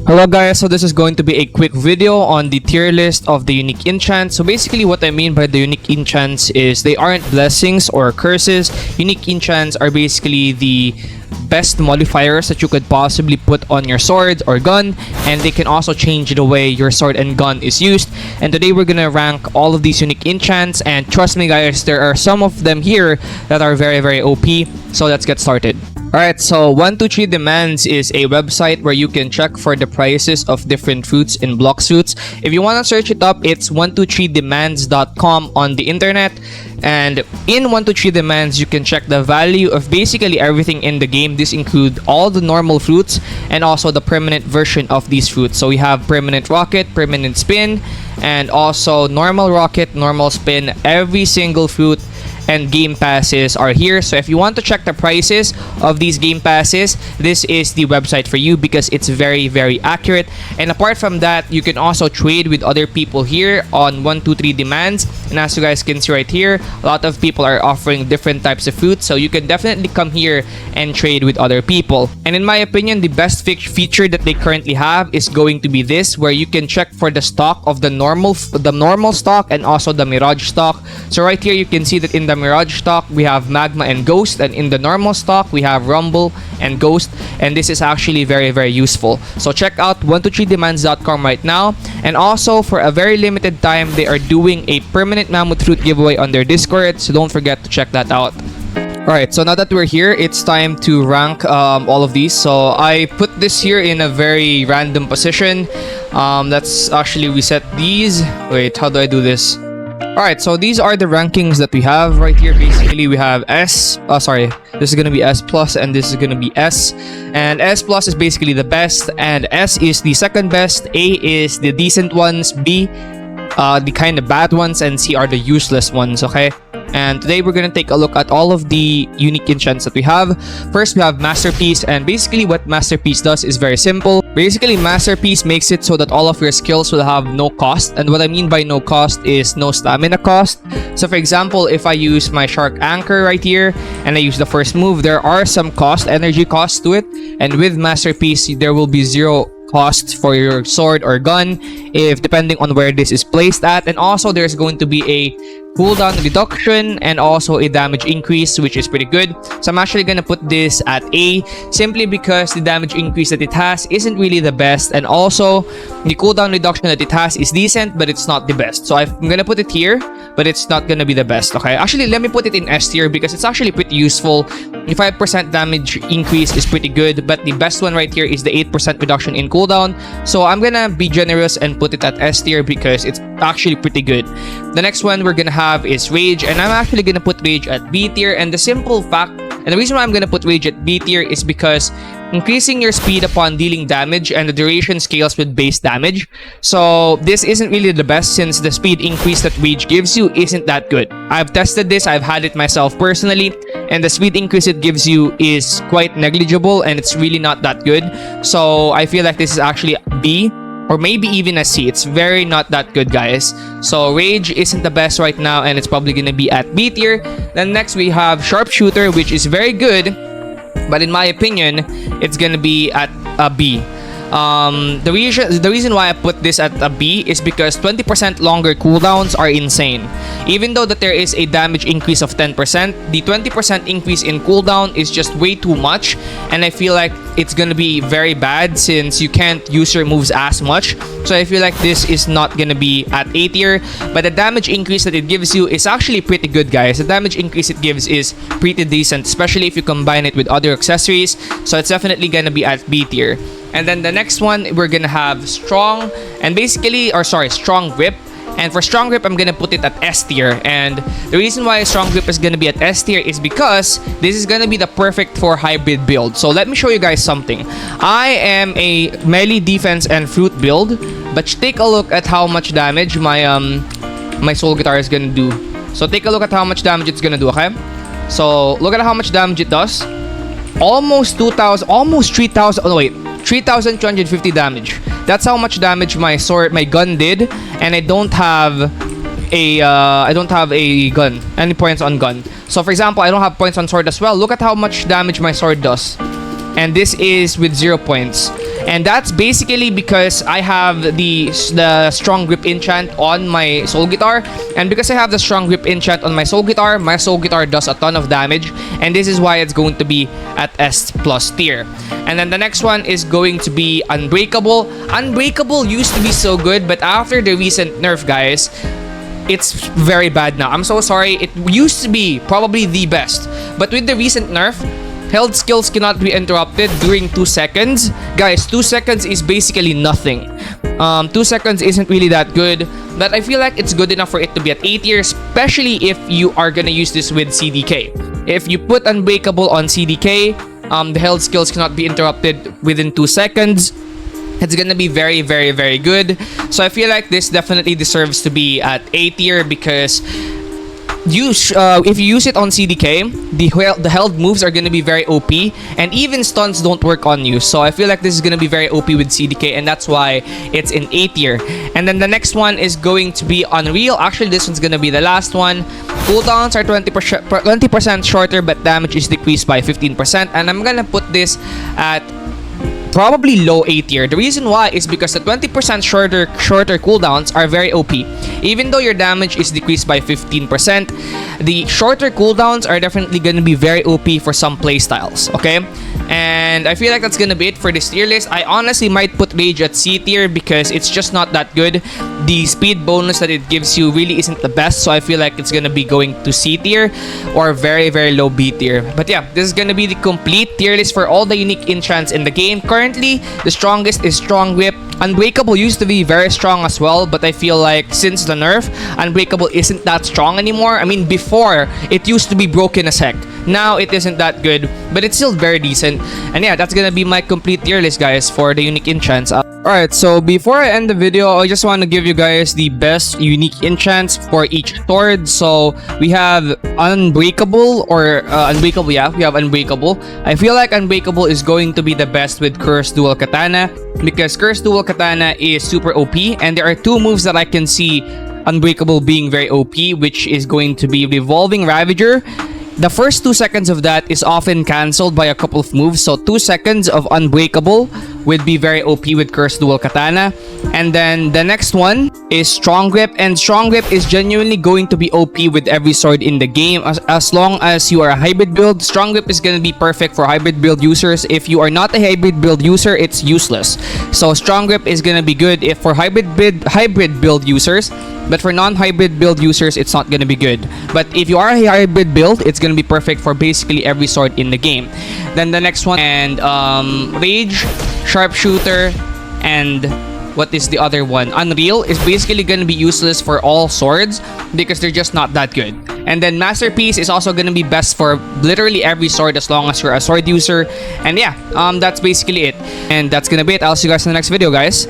Hello guys, so this is going to be a quick video on the tier list of the unique enchants. So basically what I mean by the unique enchants is they aren't blessings or curses. Unique enchants are basically the best modifiers that you could possibly put on your sword or gun, and they can also change the way your sword and gun is used. And today we're gonna rank all of these unique enchants, and trust me guys, there are some of them here that are very OP. So let's get started. Alright, so 123 Demands is a website where you can check for the prices of different fruits in Blox fruits. If you want to search it up, it's 123demands.com on the internet. And in 123 Demands, you can check the value of basically everything in the game. This includes all the normal fruits and also the permanent version of these fruits. So we have permanent rocket, permanent spin, and also normal rocket, normal spin. Every single fruit and game passes are here. So if you want to check the prices of these game passes, this is the website for you because it's very accurate. And apart from that, you can also trade with other people here on 123 Demands. And as you guys can see right here, a lot of people are offering different types of fruits, so you can definitely come here and trade with other people. And in my opinion, the best feature that they currently have is going to be this, where you can check for the stock of the normal stock and also the mirage stock. So right here you can see that in the mirage stock we have magma and ghost, and in the normal stock we have rumble and ghost, and this is actually very useful. So check out 123demands.com right now. And also for a very limited time, they are doing a permanent mammoth fruit giveaway on their Discord, so don't forget to check that out. Alright, so now that we're here, it's time to rank all of these. So I put this here in a very random position. Let's actually reset these. Wait, how do I do this? Alright, so these are the rankings that we have right here. Basically, we have S. This is gonna be S plus, and this is gonna be S. And S plus is basically the best, and S is the second best. A is the decent ones. B, the kind of bad ones, and C are the useless ones. Okay. And today we're gonna take a look at all of the unique enchants that we have. First, we have Masterpiece, and basically what Masterpiece does is very simple. Basically, Masterpiece makes it so that all of your skills will have no cost, and what I mean by no cost is no stamina cost. So for example, if I use my Shark Anchor right here, and I use the first move, there are some energy costs to it, and with Masterpiece, there will be zero cost for your sword or gun, if depending on where this is placed at. And also there's going to be a cooldown reduction and also a damage increase, which is pretty good. So I'm actually gonna put this at A, simply because the damage increase that it has isn't really the best, and also the cooldown reduction that it has is decent, but it's not the best. So I'm gonna put it here, but it's not gonna be the best. Okay, actually let me put it in S tier because it's actually pretty useful. The 5% damage increase is pretty good, but the best one right here is the 8% reduction in cooldown. So I'm gonna be generous and put it at S tier because it's actually pretty good. The next one we're gonna have is Rage, and I'm actually gonna put Rage at B tier. And the simple fact, and the reason why I'm gonna put Rage at B tier is because increasing your speed upon dealing damage and the duration scales with base damage. So this isn't really the best, since the speed increase that Rage gives you isn't that good. I've tested this, I've had it myself personally, and the speed increase it gives you is quite negligible, and it's really not that good. So I feel like this is actually B, or maybe even a C. It's very not that good, guys. So Rage isn't the best right now, and it's probably gonna be at B tier. Then next we have Sharpshooter, which is very good, but in my opinion, it's gonna be at a B. The reason why I put this at a B is because 20% longer cooldowns are insane. Even though that there is a damage increase of 10%, the 20% increase in cooldown is just way too much, and I feel like it's gonna be very bad since you can't use your moves as much. So I feel like this is not gonna be at A tier, but the damage increase that it gives you is actually pretty good, guys. The damage increase it gives is pretty decent, especially if you combine it with other accessories. So it's definitely gonna be at B tier. And then the next one, we're gonna have Strong, and Strong Grip. And for Strong Grip, I'm gonna put it at S tier. And the reason why Strong Grip is gonna be at S tier is because this is gonna be the perfect for hybrid build. So let me show you guys something. I am a melee defense and fruit build, but take a look at how much damage my soul guitar is gonna do. So take a look at how much damage it's gonna do, okay? So look at how much damage it does. Almost 2,000, almost 3,000. Oh wait, 3,250 damage. That's how much damage my gun did, and I don't have a gun, any points on gun. So for example, I don't have points on sword as well. Look at how much damage my sword does, and this is with 0 points. And that's basically because I have the strong grip enchant on my soul guitar, and because I have the strong grip enchant on my soul guitar does a ton of damage, and this is why it's going to be at S plus tier. And then the next one is going to be Unbreakable. Unbreakable used to be so good, but after the recent nerf, guys, it's very bad now. I'm so sorry. It used to be probably the best, but with the recent nerf, held skills cannot be interrupted during 2 seconds. Guys, 2 seconds is basically nothing. 2 seconds isn't really that good, but I feel like it's good enough for it to be at A tier, especially if you are gonna use this with CDK. If you put Unbreakable on CDK, the held skills cannot be interrupted within 2 seconds. It's gonna be very, very, very good. So I feel like this definitely deserves to be at A tier because if you use it on CDK, the held moves are gonna be very OP, and even stuns don't work on you. So I feel like this is gonna be very OP with CDK, and that's why it's in A tier. And then the next one is going to be Unreal. Actually, this one's gonna be the last one. Cooldowns are 20% shorter, but damage is decreased by 15%. And I'm gonna put this at probably low A tier. The reason why is because the 20% shorter cooldowns are very OP. Even though your damage is decreased by 15%, the shorter cooldowns are definitely going to be very OP for some playstyles, okay? And I feel like that's gonna be it for this tier list. I honestly might put Rage at C tier because it's just not that good. The speed bonus that it gives you really isn't the best, so I feel like it's gonna be going to C tier or very, very low B tier. But yeah, this is gonna be the complete tier list for all the unique enchants in the game. Currently, the strongest is Strong Whip. Unbreakable used to be very strong as well, but I feel like since the nerf, Unbreakable isn't that strong anymore. I mean, before, it used to be broken as heck. Now, it isn't that good, but it's still very decent. And yeah, that's gonna be my complete tier list, guys, for the unique enchants. Alright, so before I end the video, I just want to give you guys the best unique enchants for each sword. So we have Unbreakable or Unbreakable, yeah, we have Unbreakable. I feel like Unbreakable is going to be the best with Cursed Dual Katana because Cursed Dual Katana is super OP, and there are two moves that I can see Unbreakable being very OP, which is going to be Revolving Ravager. The first 2 seconds of that is often cancelled by a couple of moves, so 2 seconds of Unbreakable would be very OP with Cursed Dual Katana. And then the next one is Strong Grip, and Strong Grip is genuinely going to be OP with every sword in the game as long as you are a hybrid build. Strong Grip is going to be perfect for hybrid build users. If you are not a hybrid build user, it's useless. So Strong Grip is going to be good if for hybrid build users, but for non-hybrid build users, it's not going to be good. But if you are a hybrid build, it's going to be perfect for basically every sword in the game. Then the next one, and Rage, Sharpshooter, and what is the other one? Unreal is basically going to be useless for all swords because they're just not that good. And then Masterpiece is also going to be best for literally every sword as long as you're a sword user. And yeah, that's basically it. And that's going to be it. I'll see you guys in the next video, guys.